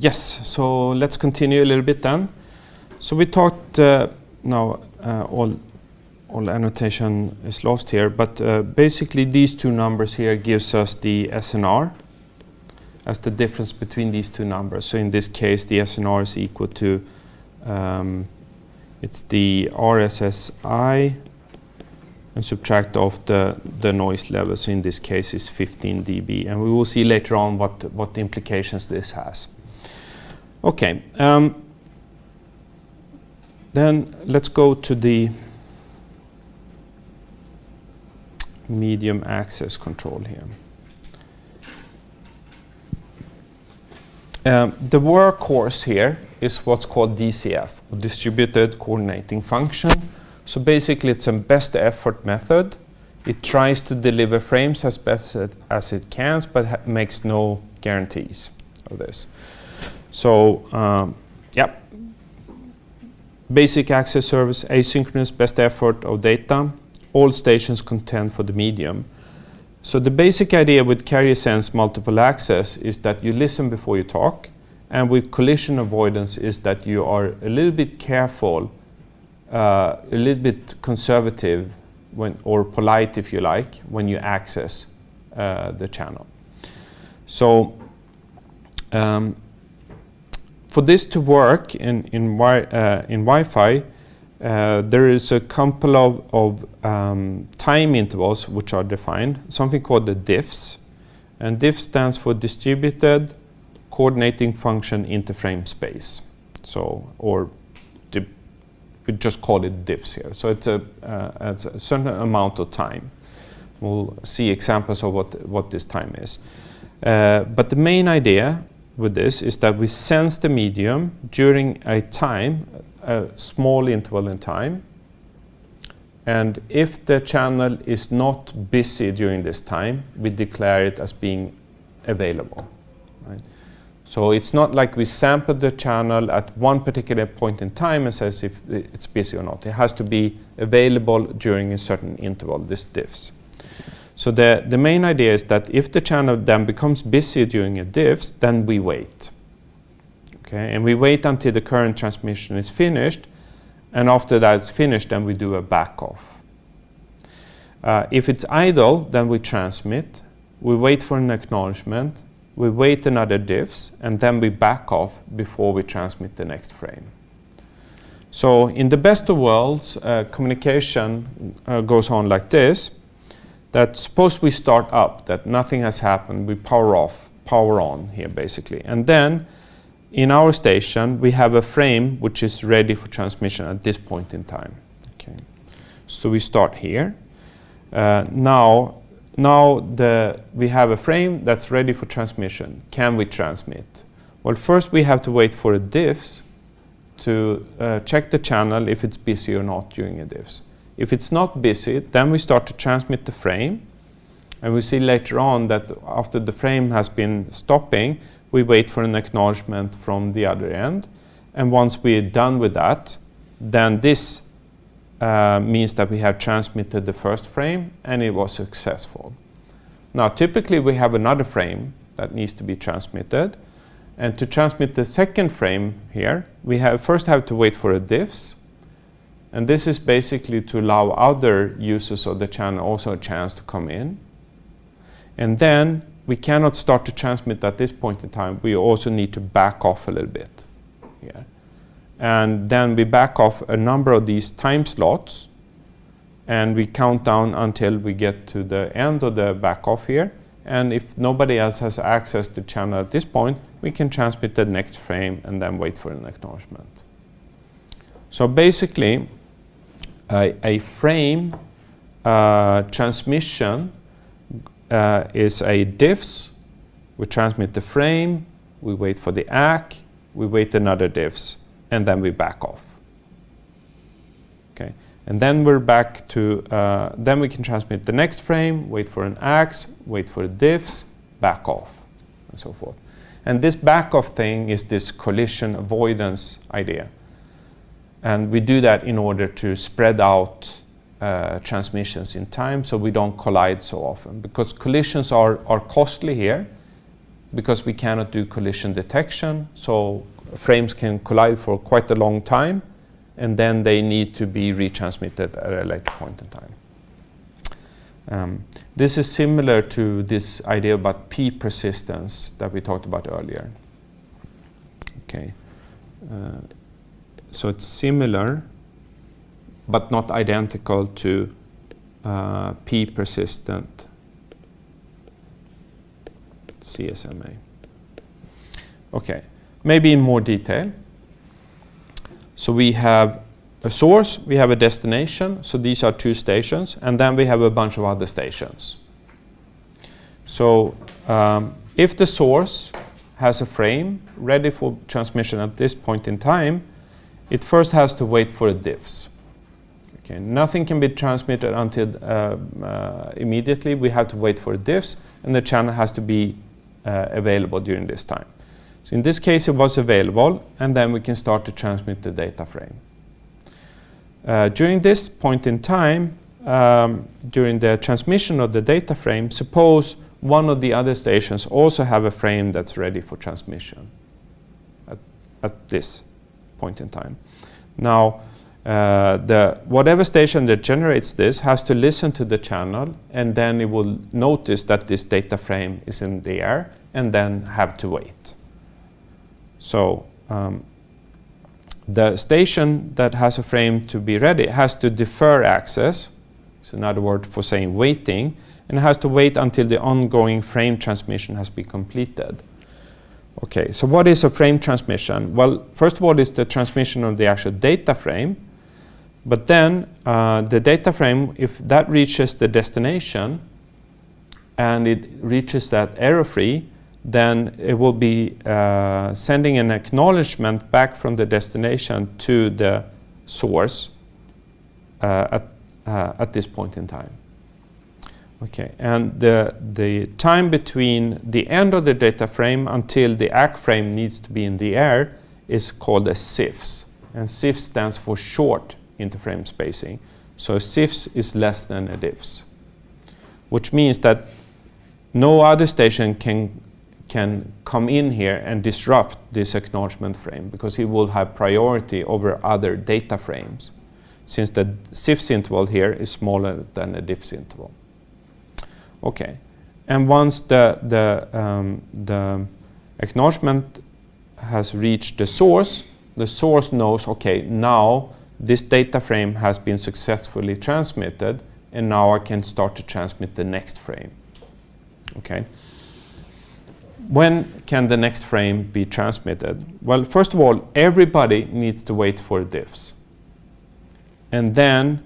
Yes, so let's continue a little bit then. So we talked now all annotation is lost here, but basically these two numbers here gives us the SNR as the difference between these two numbers. So in this case, the SNR is equal to it's the RSSI and subtract off the noise level. So in this case is 15 dB, and we will see later on what the implications this has. Okay, then let's go to the medium access control here. The workhorse here is what's called DCF, Distributed Coordinating Function. So basically it's a best effort method. It tries to deliver frames as best as it can, but makes no guarantees of this. So yeah, basic access service, asynchronous best effort of data. All stations contend for the medium. So the basic idea with carrier sense multiple access is that you listen before you talk, and with collision avoidance is that you are a little bit careful, a little bit conservative or polite, if you like, when you access the channel. So for this to work in Wi-Fi, there is a couple of time intervals which are defined, something called the diffs. And diff stands for Distributed Coordinating Function Interframe Space. So, or we just call it diffs here. So it's a certain amount of time. We'll see examples of what this time is. But the main idea with this is that we sense the medium during a time, a small interval in time, and if the channel is not busy during this time, we declare it as being available. Right? So it's not like we sample the channel at one particular point in time and says if it's busy or not. It has to be available during a certain interval, this diffs. So the main idea is that if the channel then becomes busy during a diffs, then we wait. Okay, and we wait until the current transmission is finished, and after that's finished, then we do a back off. If it's idle, then we transmit, we wait for an acknowledgement, we wait another diffs, and then we back off before we transmit the next frame. So in the best of worlds, communication goes on like this. That suppose we start up, that nothing has happened, we power off, power on here basically. And then in our station, we have a frame which is ready for transmission at this point in time. Okay. So we start here. Now we have a frame that's ready for transmission. Can we transmit? Well, first we have to wait for a diffs to check the channel if it's busy or not during a diffs. If it's not busy, then we start to transmit the frame, and we see later on that after the frame has been stopping, we wait for an acknowledgement from the other end, and once we're done with that, then this means that we have transmitted the first frame and it was successful. Now typically we have another frame that needs to be transmitted, and to transmit the second frame here, we first have to wait for a diffs. And this is basically to allow other users of the channel also a chance to come in. And then we cannot start to transmit at this point in time. We also need to back off a little bit here. And then we back off a number of these time slots, and we count down until we get to the end of the back off here. And if nobody else has access to the channel at this point, we can transmit the next frame and then wait for an acknowledgement. So basically, a frame transmission is a diffs. We transmit the frame, we wait for the ACK, we wait another diffs, and then we back off. Okay, and then we're back to, then we can transmit the next frame, wait for an ACK, wait for the diffs, back off, and so forth. And this back off thing is this collision avoidance idea. And we do that in order to spread out transmissions in time so we don't collide so often. Because collisions are costly here, because we cannot do collision detection, so frames can collide for quite a long time, and then they need to be retransmitted at a later point in time. This is similar to this idea about P persistence that we talked about earlier. Okay, so it's similar, but not identical to P persistent CSMA. Okay, maybe in more detail. So we have a source, we have a destination, so these are two stations, and then we have a bunch of other stations. So if the source has a frame ready for transmission at this point in time, it first has to wait for the diffs. Okay, nothing can be transmitted until immediately. We have to wait for the diffs, and the channel has to be available during this time. So in this case, it was available, and then we can start to transmit the data frame. During this point in time, during the transmission of the data frame, suppose one of the other stations also have a frame that's ready for transmission at this point in time. Now, whatever station that generates this has to listen to the channel, and then it will notice that this data frame is in the air, and then have to wait. So the station that has a frame to be ready has to defer access. It's another word for saying waiting, and has to wait until the ongoing frame transmission has been completed. Okay, so what is a frame transmission? Well, first of all, it's the transmission of the actual data frame. But then the data frame, if that reaches the destination and it reaches that error-free, then it will be sending an acknowledgement back from the destination to the source at this point in time. Okay, and the time between the end of the data frame until the ACK frame needs to be in the air is called a SIFS. And SIFS stands for short interframe spacing. So SIFS is less than a DIFS, which means that no other station can come in here and disrupt this acknowledgement frame, because it will have priority over other data frames, since the SIFS interval here is smaller than a DIFS interval. Okay, and once the acknowledgement has reached the source knows, okay, now this data frame has been successfully transmitted, and now I can start to transmit the next frame. Okay. When can the next frame be transmitted? Well, first of all, everybody needs to wait for diffs. And then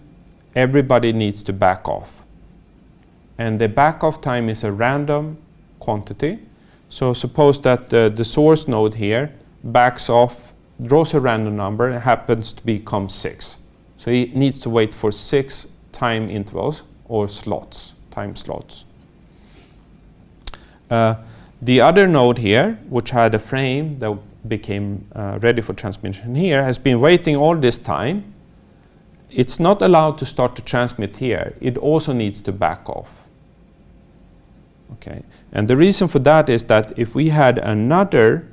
everybody needs to back off. And the back off time is a random quantity. So suppose that the source node here backs off, draws a random number, and happens to become 6. So it needs to wait for 6 time intervals or slots, time slots. The other node here, which had a frame that became ready for transmission here, has been waiting all this time. It's not allowed to start to transmit here. It also needs to back off. Okay, and the reason for that is that if we had another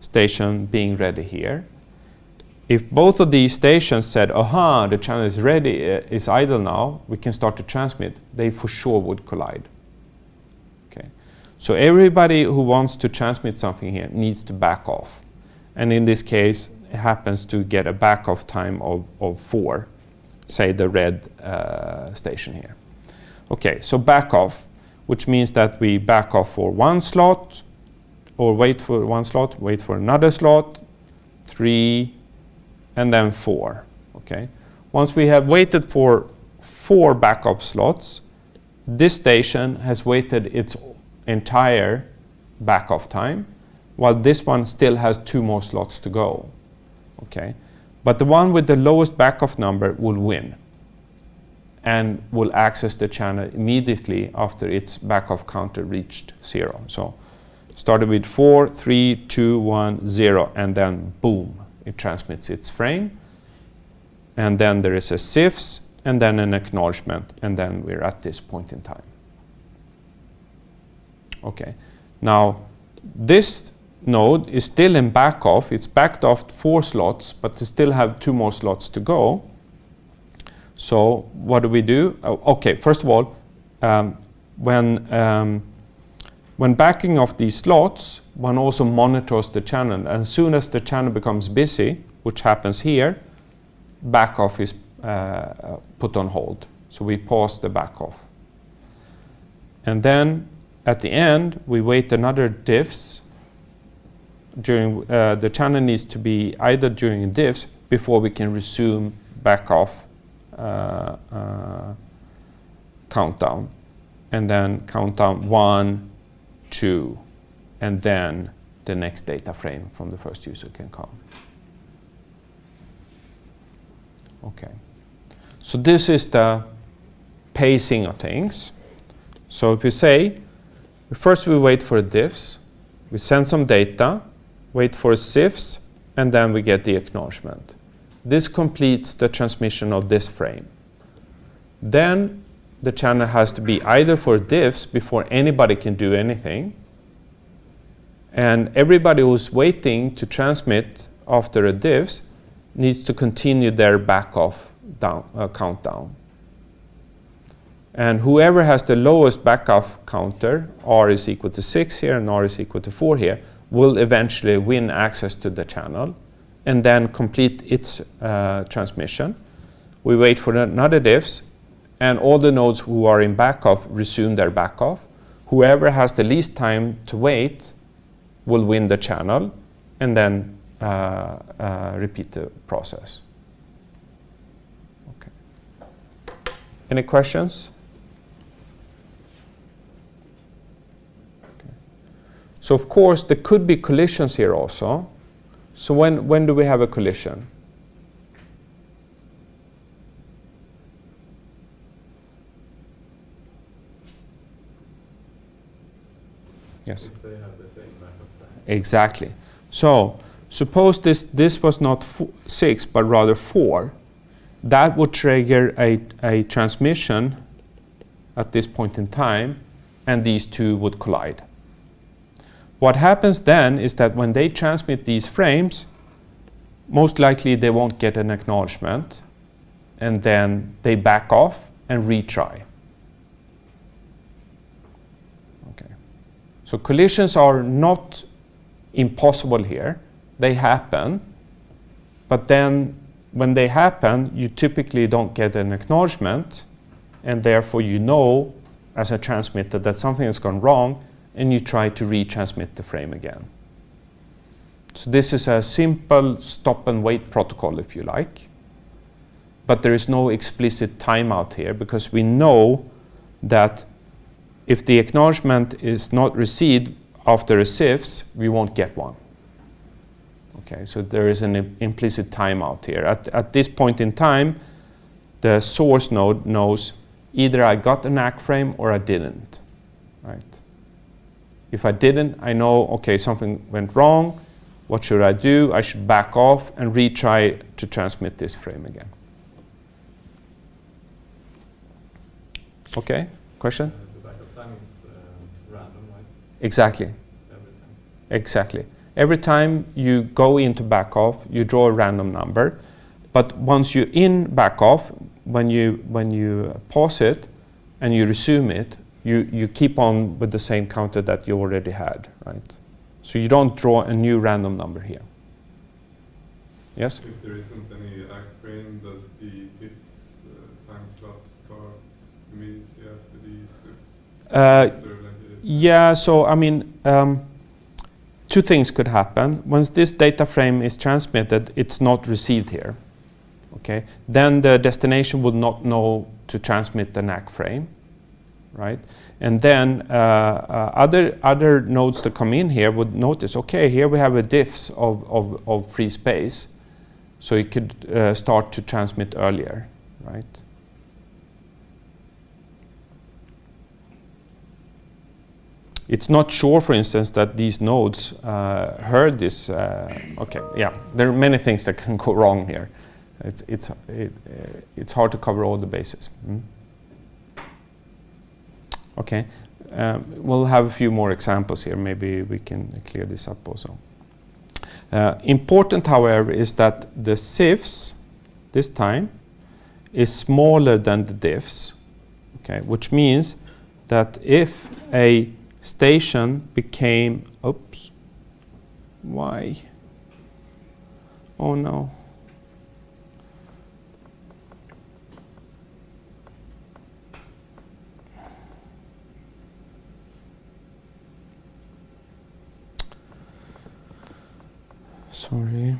station being ready here, if both of these stations said, aha, the channel is ready, is idle now, we can start to transmit, they for sure would collide. Okay, so everybody who wants to transmit something here needs to back off. And in this case, it happens to get a back off time of 4, say the red station here. Okay, so back off, which means that we back off for 1 slot, or wait for 1 slot, wait for another slot, 3, and then 4. Okay. Once we have waited for 4 backup slots, this station has waited its entire backoff time, while this one still has 2 more slots to go. Okay. But the one with the lowest backoff number will win and will access the channel immediately after its backoff counter reached 0. So started with 4, 3, 2, 1, 0, and then boom, it transmits its frame. And then there is a SIFS, and then an acknowledgement, and then we're at this point in time. Okay, now this node is still in back off. It's backed off 4 slots, but they still have 2 more slots to go. So what do? Okay, first of all, when backing off these slots, one also monitors the channel. And as soon as the channel becomes busy, which happens here, back off is put on hold. So we pause the back off. And then at the end, we wait another diffs. During the channel needs to be either during diffs before we can resume back off countdown. And then countdown 1, 2, and then the next data frame from the first user can come. Okay. So this is the pacing of things. So if we say, first we wait for diffs, we send some data, wait for sifs, and then we get the acknowledgement. This completes the transmission of this frame. Then the channel has to be either for diffs before anybody can do anything, and everybody who's waiting to transmit after a diffs needs to continue their back off countdown. And whoever has the lowest back off counter, R is equal to 6 here and R is equal to 4 here, will eventually win access to the channel and then complete its transmission. We wait for another diffs, and all the nodes who are in back off resume their back off. Whoever has the least time to wait will win the channel, and then repeat the process. Okay. Any questions? Okay. So of course there could be collisions here also. So when do we have a collision? Yes. If they have the same backup time. Exactly. So suppose this was not 6 but rather 4. That would trigger a transmission at this point in time, and these two would collide. What happens then is that when they transmit these frames, most likely they won't get an acknowledgement, and then they back off and retry. Okay. So collisions are not impossible here. They happen, but then when they happen, you typically don't get an acknowledgement, and therefore you know as a transmitter that something has gone wrong, and you try to retransmit the frame again. So this is a simple stop and wait protocol, if you like, but there is no explicit timeout here, because we know that if the acknowledgement is not received after a SIFS, we won't get one. Okay, so there is an implicit timeout here. At this point in time, the source node knows either I got an ACK frame or I didn't, right? If I didn't, I know, okay, something went wrong. What should I do? I should back off and retry to transmit this frame again. Okay, question? The backup time is random, right? Exactly. Every time. Exactly. Every time you go into back off, you draw a random number. But once you're in back off, when you pause it and you resume it, you keep on with the same counter that you already had, right? So you don't draw a new random number here. Yes? If there isn't any ACK frame, does the diffs time slot start immediately after the SIFs? Yeah, so I mean, two things could happen. Once this data frame is transmitted, it's not received here. Okay, then the destination would not know to transmit the ACK frame, right? And then other nodes that come in here would notice, okay, here we have a diffs of free space, so it could start to transmit earlier, right? It's not sure, for instance, that these nodes heard this. Okay, yeah, there are many things that can go wrong here. It's hard to cover all the bases. Okay, we'll have a few more examples here. Maybe we can clear this up also. Important, however, is that the SIFs this time is smaller than the diffs, okay, which means that if a station became, oops, why? Oh no. Sorry.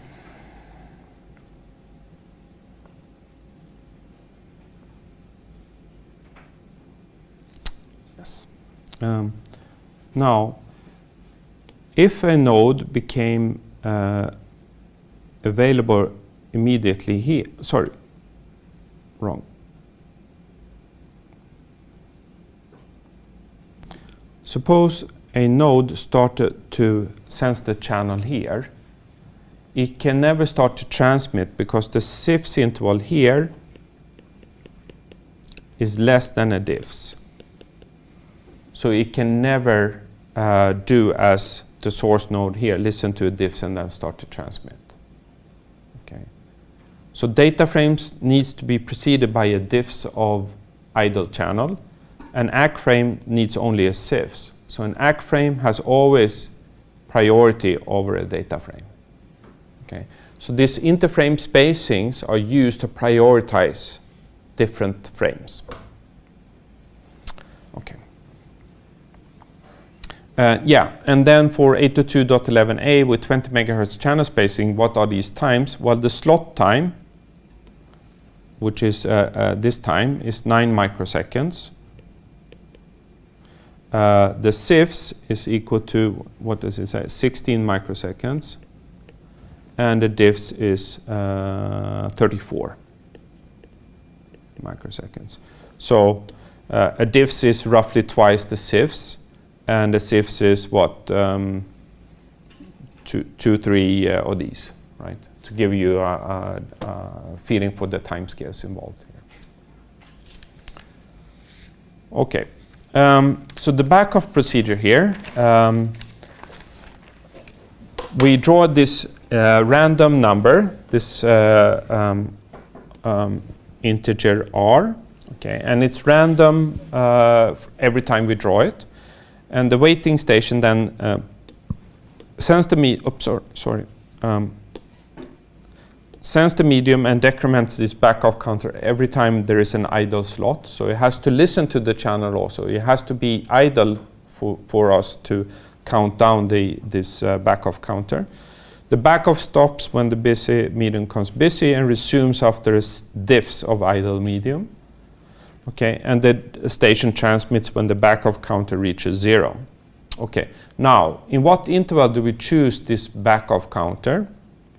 Yes. Now, if a node became available immediately here, sorry, wrong. Suppose a node started to sense the channel here. It can never start to transmit because the SIFs interval here is less than a diffs. So it can never do as the source node here, listen to a diffs and then start to transmit. Okay. So data frames needs to be preceded by a diffs of idle channel. An ACK frame needs only a SIFs. So an ACK frame has always priority over a data frame. Okay. So these interframe spacings are used to prioritize different frames. Okay. Yeah, and then for 802.11a with 20 megahertz channel spacing, what are these times? Well, the slot time, which is this time, is 9 microseconds. The SIFs is equal to, what does it say, 16 microseconds. And the diffs is 34 microseconds. So a diffs is roughly twice the SIFs, and the SIFs is what, 2, 3 of these, right? To give you a feeling for the time scales involved here. Okay, so the backoff procedure here, we draw this random number, this integer r, okay, and it's random every time we draw it, and the weighting station then sends the sends the medium and decrements this backoff counter every time there is an idle slot. So it has to listen to the channel also. It has to be idle for us to count down this backoff counter. The backoff stops when the busy medium becomes busy and resumes after a diffs of idle medium. Okay, and the station transmits when the backoff counter reaches 0. Okay, now in what interval do we choose this backoff counter?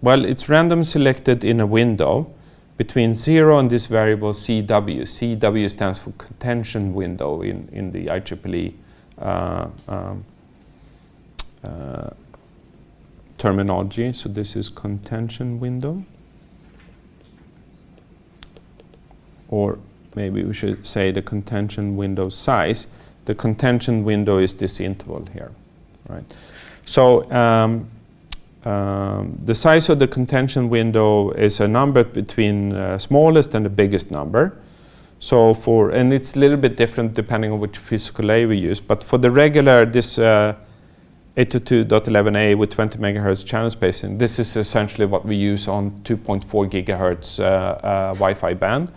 Well, it's random selected in a window between 0 and this variable CW. CW stands for contention window in the IEEE terminology. So this is contention window, or maybe we should say the contention window size. The contention window is this interval here, right? So the size of the contention window is a number between smallest and the biggest number. So and it's a little bit different depending on which physical layer we use, but for the regular, this 802.11a with 20 megahertz channel spacing, this is essentially what we use on 2.4 gigahertz Wi-Fi band.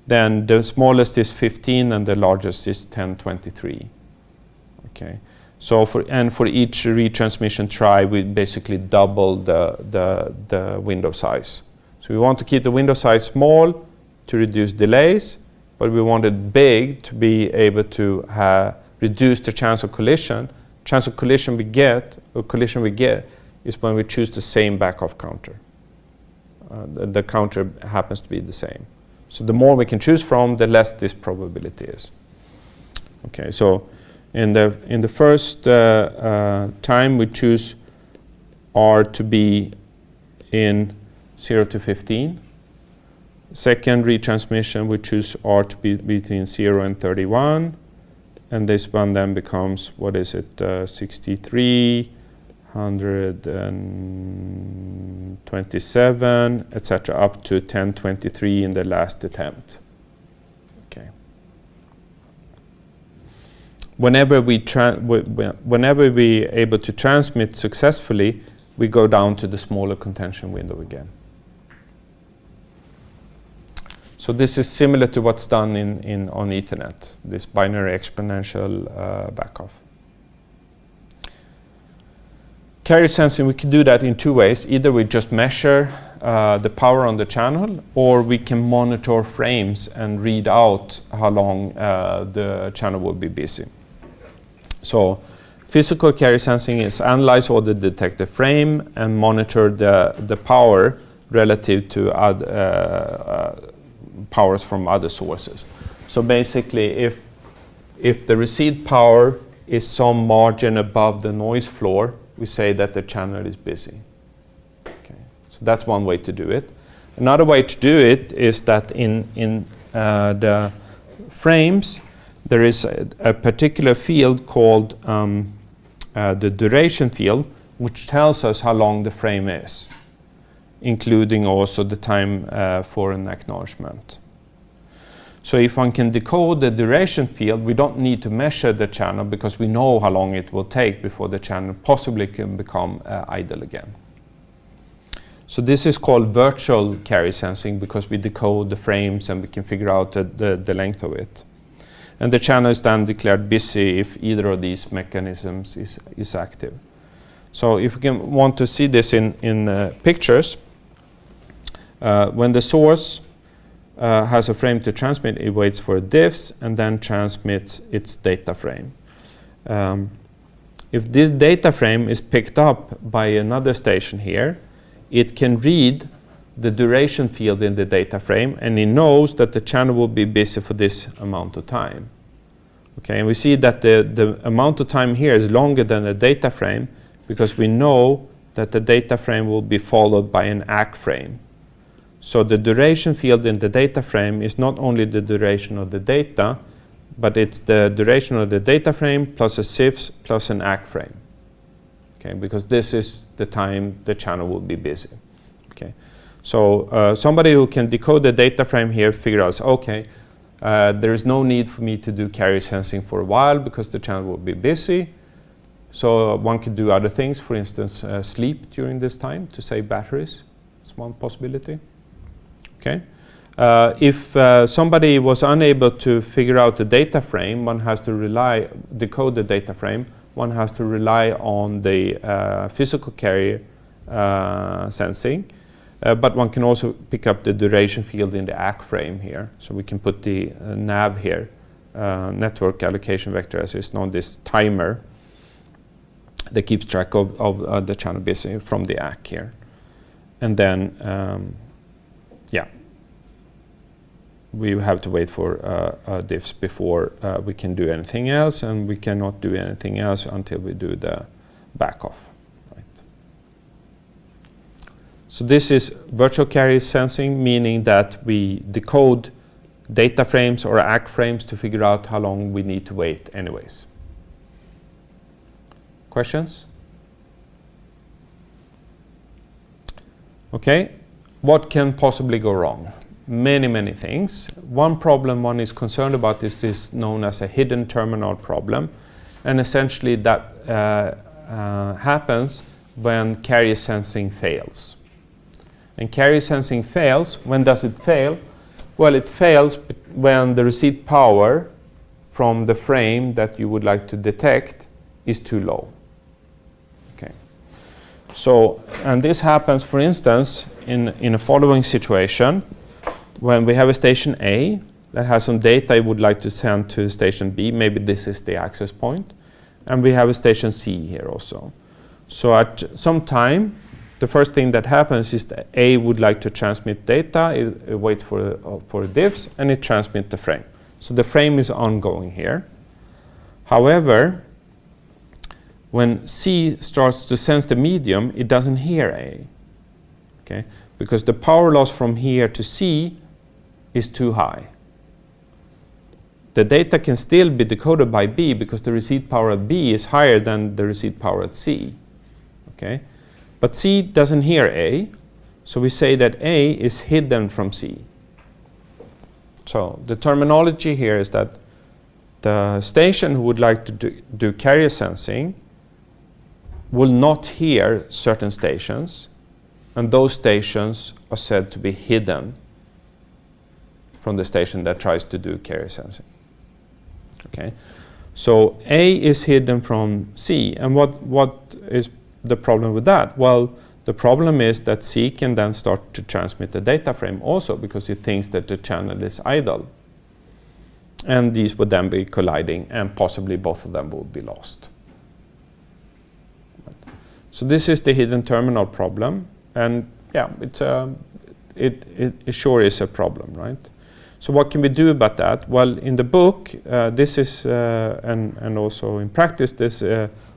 Then the smallest is 15 and the largest is 1023. Okay. So for each retransmission try, we basically double the window size. So we want to keep the window size small to reduce delays, but we want it big to be able to reduce the chance of collision. Chance of collision we get is when we choose the same backoff counter. The counter happens to be the same. So the more we can choose from, the less this probability is. Okay, so in the first time we choose R to be in 0 to 15. Second retransmission we choose R to be between 0 and 31. and this one then becomes, what is it, 63, 127, etc., up to 1023 in the last attempt. Okay. Whenever we able to transmit successfully, we go down to the smaller contention window again. So this is similar to what's done on Ethernet, this binary exponential backoff. Carrier sensing, we can do that in two ways. Either we just measure the power on the channel, or we can monitor frames and read out how long the channel will be busy. So physical carrier sensing is analyze all the detected frame and monitor the power relative to powers from other sources. So basically, if the received power is some margin above the noise floor, we say that the channel is busy. Okay. So that's one way to do it. Another way to do it is that in the frames, there is a particular field called the duration field, which tells us how long the frame is, including also the time for an acknowledgement. So if one can decode the duration field, we don't need to measure the channel because we know how long it will take before the channel possibly can become idle again. So this is called virtual carrier sensing because we decode the frames and we can figure out the length of it. And the channel is then declared busy if either of these mechanisms is active. So if we want to see this in pictures, when the source has a frame to transmit, it waits for diffs and then transmits its data frame. If this data frame is picked up by another station here, it can read the duration field in the data frame, and it knows that the channel will be busy for this amount of time. Okay, and we see that the amount of time here is longer than the data frame because we know that the data frame will be followed by an ACK frame. So the duration field in the data frame is not only the duration of the data, but it's the duration of the data frame plus a CIFS plus an ACK frame. Okay, because this is the time the channel will be busy. Okay, so somebody who can decode the data frame here figure out, okay, there is no need for me to do carrier sensing for a while because the channel will be busy. So one could do other things, for instance, sleep during this time to save batteries. It's one possibility. Okay. If somebody was unable to figure out the data frame, one has to decode the data frame, one has to rely on the physical carrier sensing, but one can also pick up the duration field in the ACK frame here. So we can put the NAV here, network allocation vector, as it's known, this timer that keeps track of the channel busy from the ACK here. And then we have to wait for diffs before we can do anything else, and we cannot do anything else until we do the backoff. Right. So this is virtual carrier sensing, meaning that we decode data frames or ACK frames to figure out how long we need to wait anyways. Questions? Okay, what can possibly go wrong? Many things. One problem one is concerned about is known as a hidden terminal problem, and essentially that happens when carrier sensing fails. And carrier sensing fails, when does it fail? Well, it fails when the received power from the frame that you would like to detect is too low. Okay. So, and this happens, for instance, in a following situation. When we have a station A that has some data it would like to send to station B, maybe this is the access point, and we have a station C here also. So at some time, the first thing that happens is that A would like to transmit data, it waits for diffs, and it transmits the frame. So the frame is ongoing here. However, when C starts to sense the medium, it doesn't hear A, okay? Because the power loss from here to C is too high. the data can still be decoded by B because the receive power at B is higher than the receive power at C. Okay? But C doesn't hear A, so we say that A is hidden from C. So the terminology here is that the station who would like to do carrier sensing will not hear certain stations, and those stations are said to be hidden from the station that tries to do carrier sensing. Okay, so A is hidden from C, and what is the problem with that? Well, the problem is that C can then start to transmit the data frame also because it thinks that the channel is idle. And these would then be colliding, and possibly both of them would be lost. So this is the hidden terminal problem, and yeah, it sure is a problem, right? So what can we do about that? Well, in the book, this is, and also in practice, this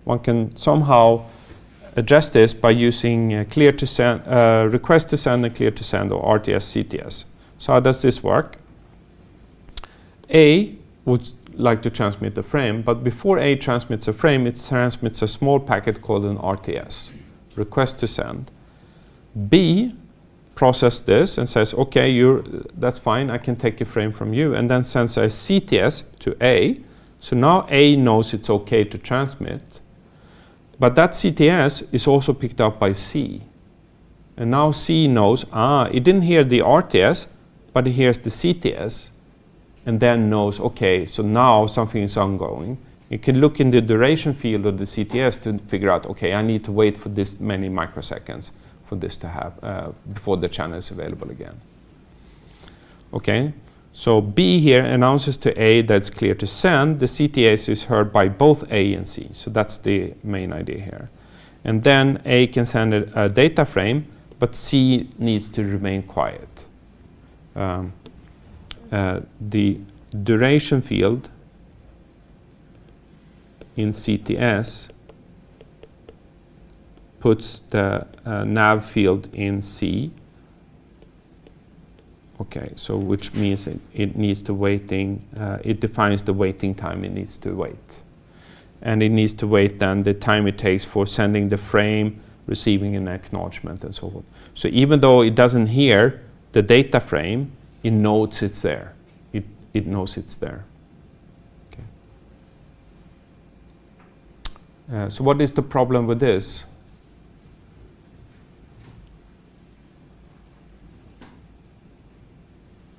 one can somehow address this by using clear to send, request to send and clear to send, or RTS CTS. So how does this work? A would like to transmit the frame, but before A transmits a frame, it transmits a small packet called an RTS, request to send. B processes this and says, okay, that's fine, I can take a frame from you, and then sends a CTS to A. So now A knows it's okay to transmit, but that CTS is also picked up by C. And now C knows, it didn't hear the RTS, but it hears the CTS, and then knows, okay, so now something is ongoing. You can look in the duration field of the CTS to figure out, okay, I need to wait for this many microseconds for this to happen before the channel is available again. Okay, so B here announces to A that it's clear to send. The CTS is heard by both A and C, so that's the main idea here. And then A can send a data frame, but C needs to remain quiet. The duration field in CTS puts the nav field in C. Okay, so which means it needs to waiting, it defines the waiting time it needs to wait. And it needs to wait then the time it takes for sending the frame, receiving an acknowledgement, and so forth. So even though it doesn't hear the data frame, it knows it's there. It knows it's there. Okay. So what is the problem with this?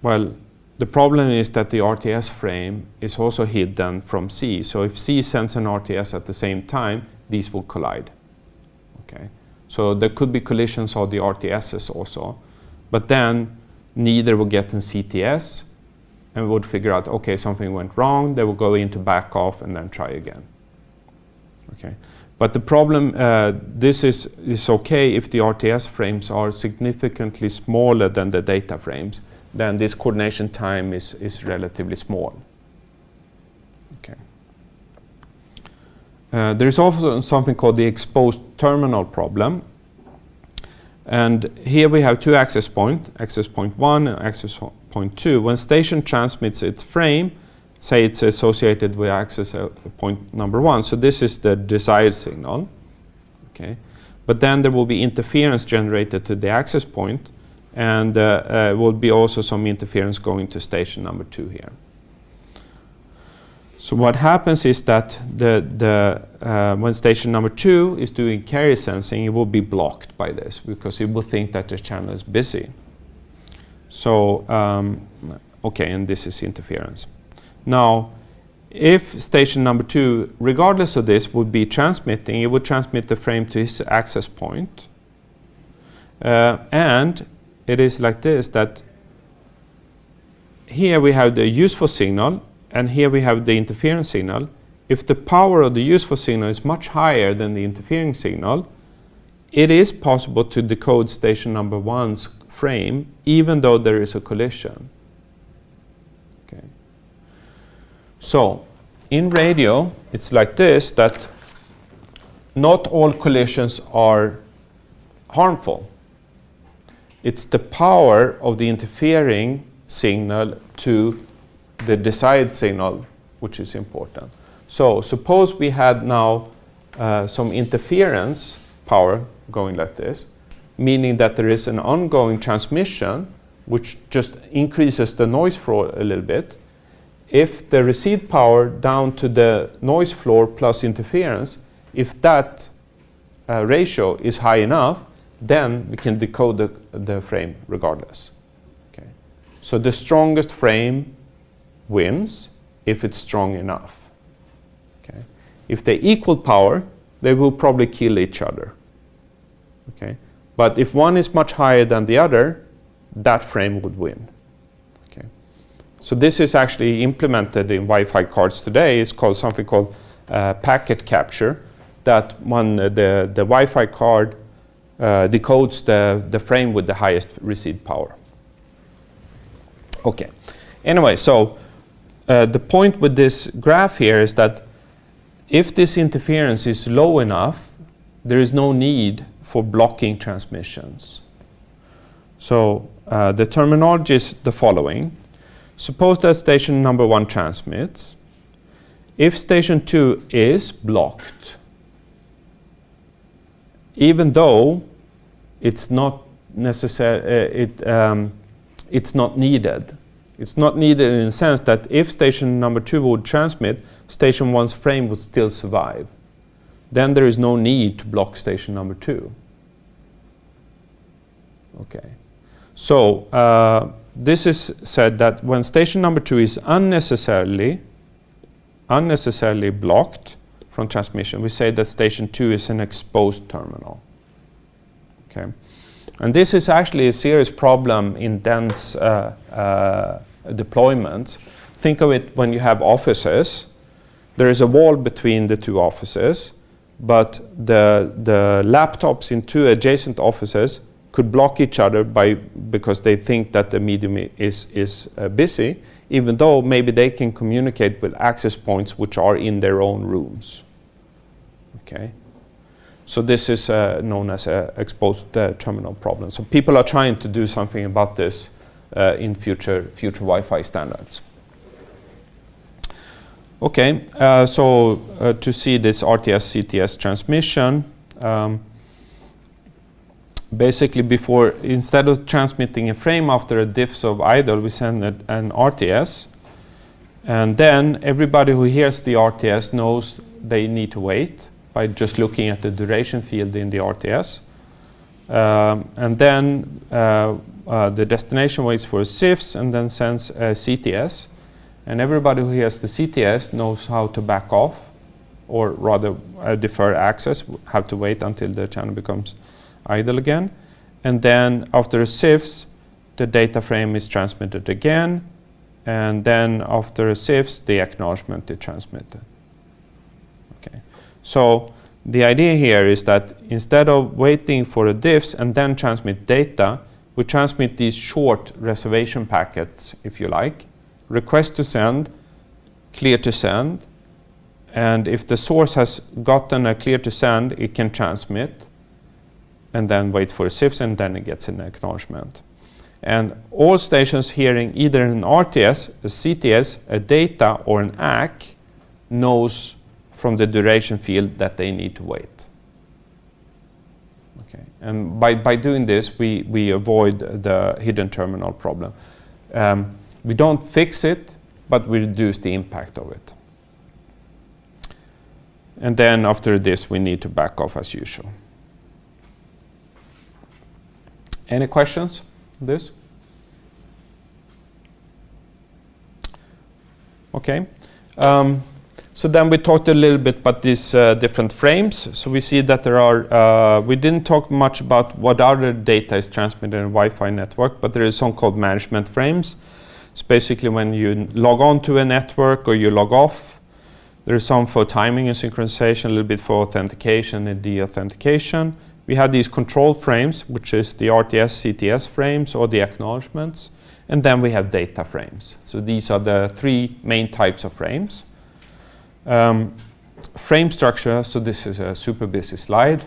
Well, the problem is that the RTS frame is also hidden from C. So if C sends an RTS at the same time, these will collide. Okay. So there could be collisions of the RTSs also, but then neither will get in CTS, and would figure out, okay, something went wrong. They will go into back off and then try again. Okay, but the problem, this is okay if the RTS frames are significantly smaller than the data frames. Then this coordination time is relatively small. Okay. There is also something called the exposed terminal problem. And here we have two access points, access point 1 and access point 2. When station transmits its frame, say it's associated with access point number 1. So this is the desired signal. Okay. But then there will be interference generated to the access point, and will be also some interference going to station number 2 here. So what happens is that when station number 2 is doing carrier sensing, it will be blocked by this because it will think that the channel is busy. So, okay, and this is interference. Now, if station number 2, regardless of this, would be transmitting, it would transmit the frame to its access point. And it is like this, that here we have the useful signal, and here we have the interference signal. If the power of the useful signal is much higher than the interfering signal, it is possible to decode station number 1's frame, even though there is a collision. Okay. So, in radio, it's like this, that not all collisions are harmful. It's the power of the interfering signal to the desired signal, which is important. So suppose we had now some interference power going like this, meaning that there is an ongoing transmission which just increases the noise floor a little bit. If the receive power down to the noise floor plus interference, if that ratio is high enough, then we can decode the frame regardless. Okay. So the strongest frame wins if it's strong enough. Okay. If they equal power, they will probably kill each other. Okay. But if one is much higher than the other, that frame would win. Okay. So this is actually implemented in Wi-Fi cards today. It's called something called packet capture, that when the Wi-Fi card decodes the frame with the highest receive power. Okay. Anyway, so the point with this graph here is that if this interference is low enough, there is no need for blocking transmissions. So the terminology is the following. Suppose that station number 1 transmits. If station 2 is blocked, even though it's not necessary, it's not needed. It's not needed in the sense that if station number 2 would transmit, station 1's frame would still survive. Then there is no need to block station number 2. Okay. So this is said that when station number 2 is unnecessarily blocked from transmission, we say that station 2 is an exposed terminal. Okay. And this is actually a serious problem in dense deployment. Think of it when you have offices. There is a wall between the two offices, but the laptops in 2 adjacent offices could block each other because they think that the medium is busy, even though maybe they can communicate with access points which are in their own rooms. Okay. So this is known as an exposed terminal problem. So people are trying to do something about this in future Wi-Fi standards. Okay, so to see this RTS-CTS transmission, basically instead of transmitting a frame after a diffs of idle, we send an RTS, and then everybody who hears the RTS knows they need to wait by just looking at the duration field in the RTS. And then the destination waits for a CIFS and then sends a CTS. And everybody who hears the CTS knows how to back off, or rather defer access, have to wait until the channel becomes idle again. And then after a CIFS, the data frame is transmitted again. And then after a CIFS, the acknowledgement is transmitted. Okay. So the idea here is that instead of waiting for a diffs and then transmit data, we transmit these short reservation packets, if you like. Request to send, clear to send, and if the source has gotten a clear to send, it can transmit and then wait for a CIFS, and then it gets an acknowledgement. And all stations hearing either an RTS, a CTS, a data, or an ACK knows from the duration field that they need to wait. Okay. And by doing this, we avoid the hidden terminal problem. We don't fix it, but we reduce the impact of it. And then after this, we need to back off as usual. Any questions on this? Okay. So then we talked a little bit about these different frames. So we see that there are, we didn't talk much about what other data is transmitted in a Wi-Fi network, but there is some called management frames. It's basically when you log on to a network or you log off. There's some for timing and synchronization, a little bit for authentication and de-authentication. We have these control frames, which is the RTS, CTS frames or the acknowledgements. And then we have data frames. So these are the 3 main types of frames. Frame structure, so this is a super busy slide.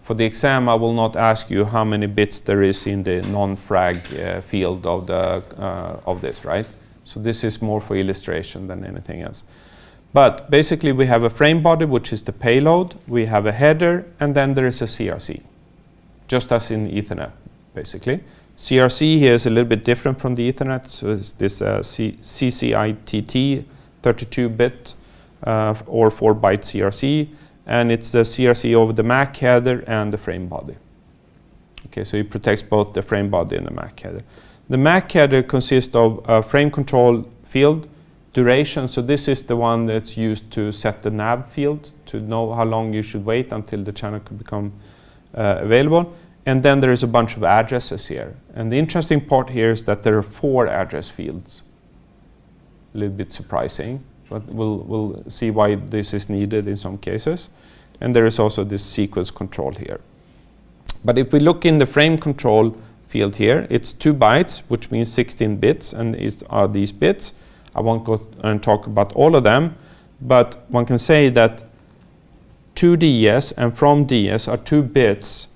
For the exam, I will not ask you how many bits there is in the non-frag field of this, right? So this is more for illustration than anything else. But basically, we have a frame body, which is the payload. We have a header, and then there is a CRC, just as in Ethernet, basically. CRC here is a little bit different from the Ethernet. So it's this CCITT 32-bit or 4-byte CRC. And it's the CRC over the MAC header and the frame body. Okay, so it protects both the frame body and the MAC header. The MAC header consists of a frame control field, duration. So this is the one that's used to set the nav field, to know how long you should wait until the channel could become available. And then there is a bunch of addresses here. And the interesting part here is that there are 4 address fields. A little bit surprising, but we'll see why this is needed in some cases. And there is also this sequence control here. But if we look in the frame control field here, it's 2 bytes, which means 16 bits, and are these bits. I won't go and talk about all of them, but one can say that to DS and from DS are 2 bits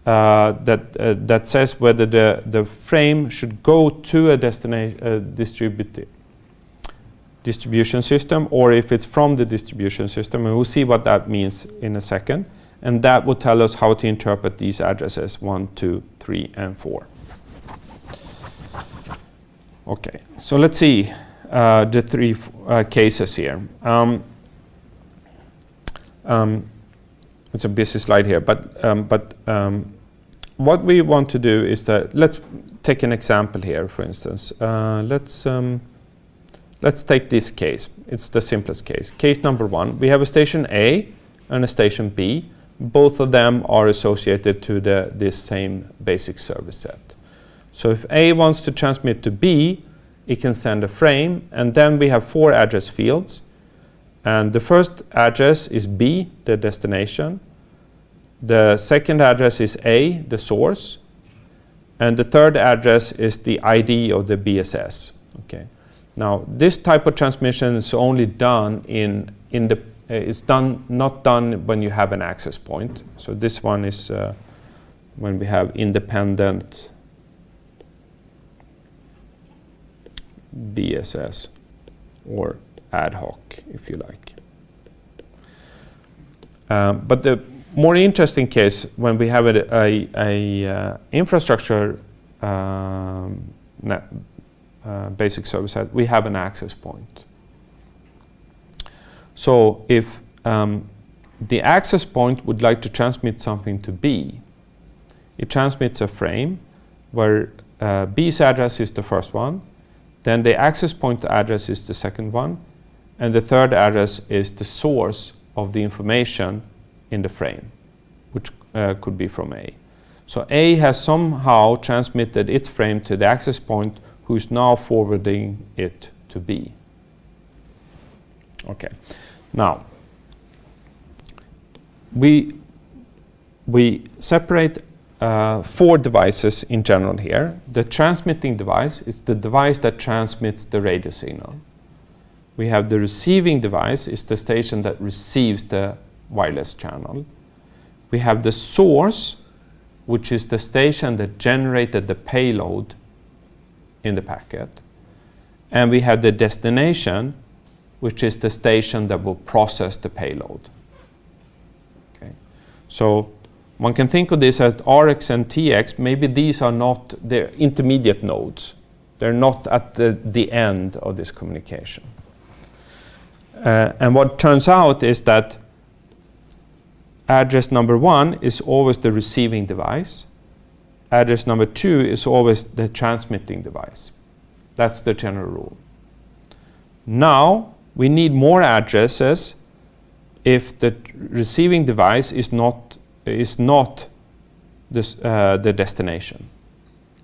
that says whether the frame should go to a distribution system, or if it's from the distribution system, and we'll see what that means in a second. And that will tell us how to interpret these addresses 1, 2, 3, and 4. Okay, so let's see the 3 cases here. It's a busy slide here, but what we want to do is that let's take an example here. For instance, let's take this case. It's the simplest case. Case number 1. We have a station A and a station B. Both of them are associated to this same basic service set. So if A wants to transmit to B, it can send a frame, and then we have 4 address fields. And the first address is B, the destination. The second address is A, the source. And the third address is the ID of the BSS. Okay. Now, this type of transmission is only done it's not done when you have an access point. So this one is when we have independent BSS, or ad hoc, if you like. But the more interesting case, when we have a infrastructure basic service set, we have an access point. So if the access point would like to transmit something to B, it transmits a frame where B's address is the first one, then the access point address is the second one, and the third address is the source of the information in the frame, which could be from A. So A has somehow transmitted its frame to the access point, who is now forwarding it to B. Okay. Now, we separate 4 devices in general here. The transmitting device is the device that transmits the radio signal. We have the receiving device, is the station that receives the wireless channel. We have the source, which is the station that generated the payload in the packet. And we have the destination, which is the station that will process the payload. Okay. So one can think of this as RX and TX. Maybe these are not, they're intermediate nodes. They're not at the end of this communication. And what turns out is that address number 1 is always the receiving device. Address number 2 is always the transmitting device. That's the general rule. Now, we need more addresses if the receiving device is not this, the destination.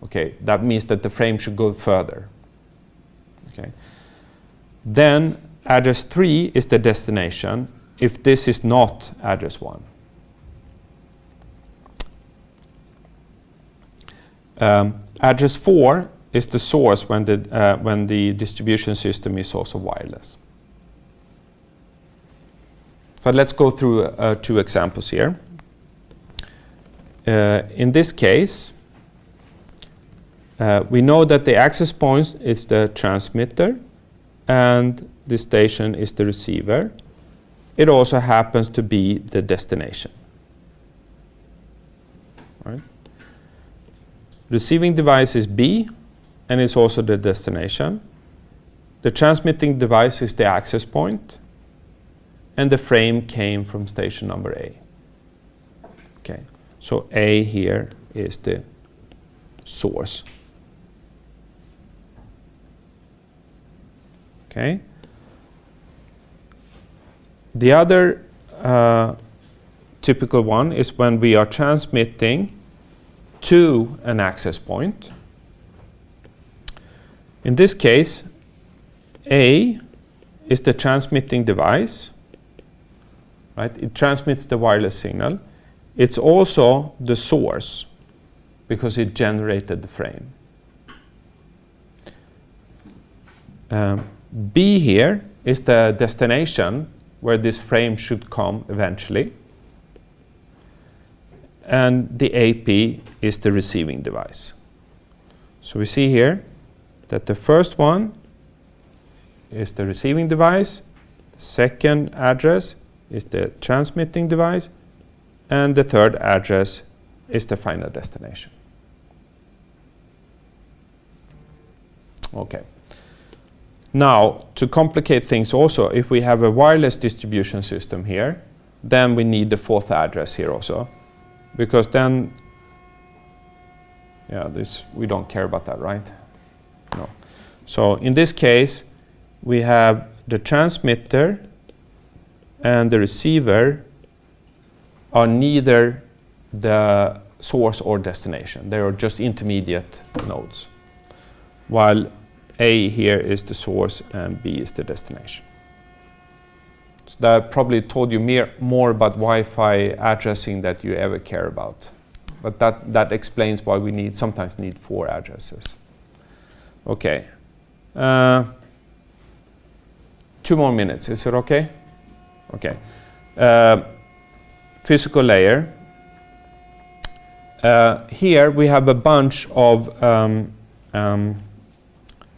Okay, that means that the frame should go further. Okay. Then address 3 is the destination if this is not address 1. Address 4 is the source when the distribution system is also wireless. So let's go through 2 examples here. in this case, we know that the access point is the transmitter and the station is the receiver. It also happens to be the destination. Right? Receiving device is B, and it's also the destination. The transmitting device is the access point, and the frame came from station number A. Okay, so A here is the source. Okay. The other typical one is when we are transmitting to an access point. In this case, A is the transmitting device, right? It transmits the wireless signal. It's also the source because it generated the frame. B here is the destination where this frame should come eventually. And the AP is the receiving device. So we see here that the first one is the receiving device, the second address is the transmitting device, and the third address is the final destination. Okay. Now, to complicate things also, if we have a wireless distribution system here, then we need the fourth address here also. Because then, yeah, this, we don't care about that, right? No. So in this case, we have the transmitter and the receiver are neither the source or destination. They are just intermediate nodes. While A here is the source and B is the destination. So that probably told you more about Wi-Fi addressing that you ever care about. But that explains why we sometimes need 4 addresses. Okay. 2 more minutes, is it okay? Okay. Physical layer. Here we have a bunch of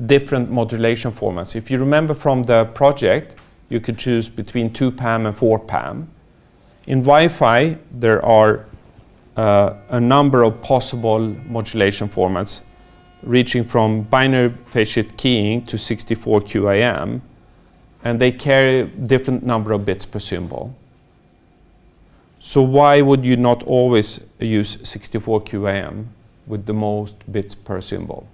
different modulation formats. If you remember from the project, you could choose between 2PAM and 4PAM. In Wi-Fi, there are a number of possible modulation formats, reaching from binary phase shift keying to 64 QAM, and they carry different number of bits per symbol. So why would you not always use 64 QAM with the most bits per symbol?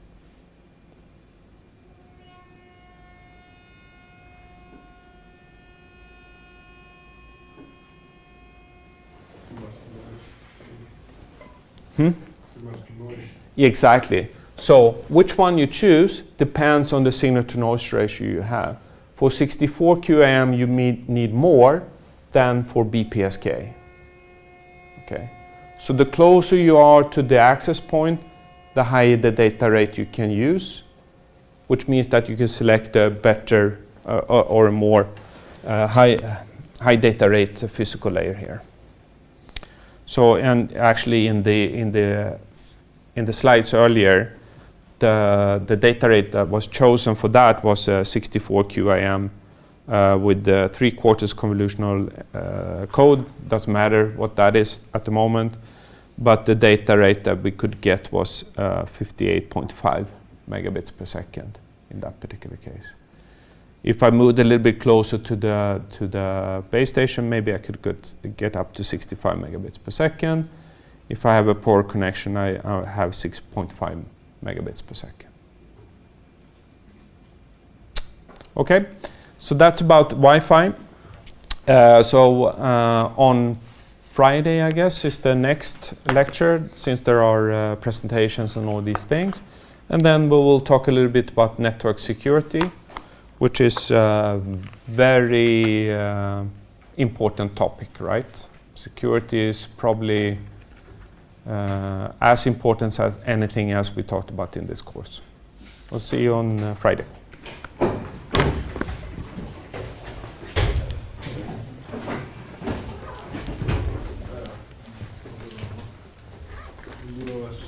Too much noise. Exactly. So which one you choose depends on the signal to noise ratio you have. For 64 QAM, you need more than for BPSK. Okay. So the closer you are to the access point, the higher the data rate you can use, which means that you can select a better or a more high data rate physical layer here. So, and actually in the slides earlier, the data rate that was chosen for that was 64 QAM with the 3/4 convolutional code. Doesn't matter what that is at the moment, but the data rate that we could get was 58.5 megabits per second in that particular case. If I moved a little bit closer to the base station, maybe I could get up to 65 megabits per second. If I have a poor connection, I have 6.5 megabits per second. Okay, so that's about Wi-Fi. On Friday, I guess, is the next lecture, since there are presentations and all these things. And then we will talk a little bit about network security, which is a very important topic, right? Security is probably as important as anything else we talked about in this course. We'll see you on Friday. 0